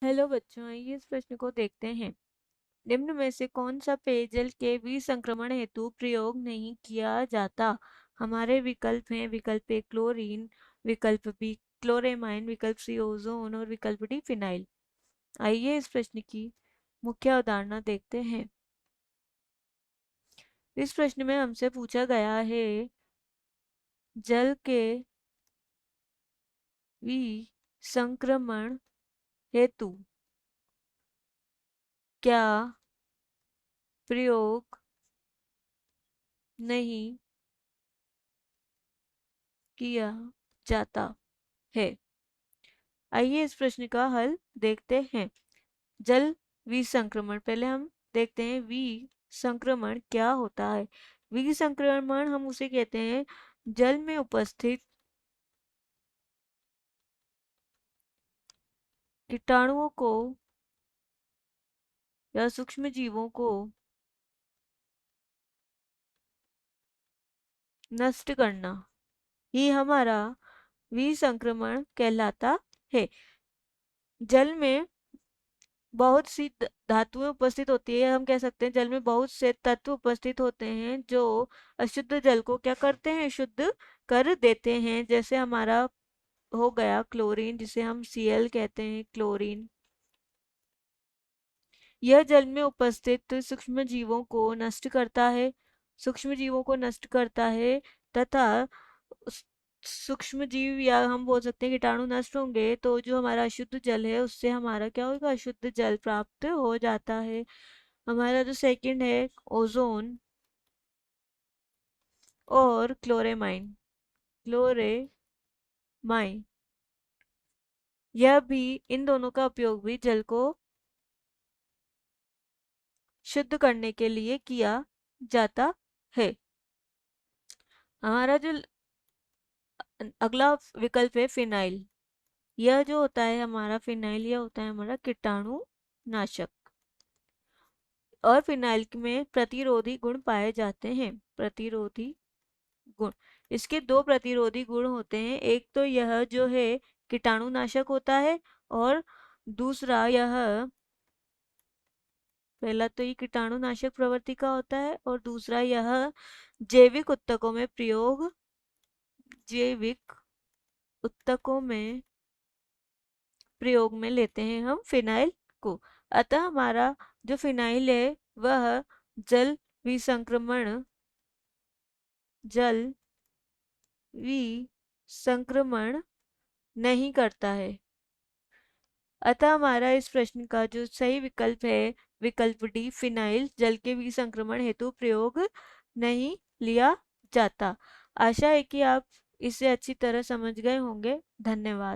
Hello बच्चों, आइए इस प्रश्न को देखते हैं। निम्न में से कौन सा पेयजल के विसंक्रमण हेतु प्रयोग नहीं किया जाता? हमारे विकल्प हैं। विकल्प ए क्लोरीन, विकल्प बी क्लोरेमाइन, विकल्प सी ओजोन और विकल्प डी फिनाइल। आइए इस प्रश्न की मुख्य अवधारणा देखते हैं। इस प्रश्न में हमसे पूछा गया है जल के विसंक्रमण हेतु क्या प्रयोग नहीं किया जाता है। आइए इस प्रश्न का हल देखते हैं। जल विसंक्रमण, पहले हम देखते हैं विसंक्रमण क्या होता है। विसंक्रमण हम उसे कहते हैं जल में उपस्थित कीटाणुओं को या सूक्ष्म जीवों को नष्ट करना ही हमारा विसंक्रमण कहलाता है। जल में बहुत सी धातुएं उपस्थित होती है। हम कह सकते हैं जल में बहुत से तत्व उपस्थित होते हैं जो अशुद्ध जल को क्या करते हैं, शुद्ध कर देते हैं। जैसे हमारा हो गया क्लोरीन, जिसे हम Cl कहते हैं, क्लोरीन। यह जल में उपस्थित सूक्ष्म जीवों को नष्ट करता है, सूक्ष्म जीवों को नष्ट करता है तथा सूक्ष्म जीव या हम बोल सकते हैं कीटाणु नष्ट होंगे तो जो हमारा अशुद्ध जल है उससे हमारा क्या होगा, अशुद्ध जल प्राप्त हो जाता है। हमारा जो सेकंड है ओजोन और क्लोरेमाइन, क्लोरेमाइन, यह भी, इन दोनों का उपयोग भी जल को शुद्ध करने के लिए किया जाता है। हमारा जो अगला विकल्प है फिनाइल। यह जो होता है हमारा फिनाइल, यह होता है हमारा कीटाणु नाशक और फिनाइल में प्रतिरोधी गुण पाए जाते हैं। प्रतिरोधी गुण, इसके दो प्रतिरोधी गुण होते हैं। एक तो यह जो है कीटाणुनाशक होता है और दूसरा यह, पहला तो ये कीटाणुनाशक प्रवृत्ति का होता है और दूसरा यह जैविक उत्तकों में प्रयोग, जैविक उत्तकों में प्रयोग में लेते हैं हम फिनाइल को। अतः हमारा जो फिनाइल है वह जल विसंक्रमण, जल विसंक्रमण नहीं करता है। अतः हमारा इस प्रश्न का जो सही विकल्प है विकल्प डी फिनाइल, जल के विसंक्रमण हेतु प्रयोग नहीं लिया जाता। आशा है कि आप इसे अच्छी तरह समझ गए होंगे। धन्यवाद।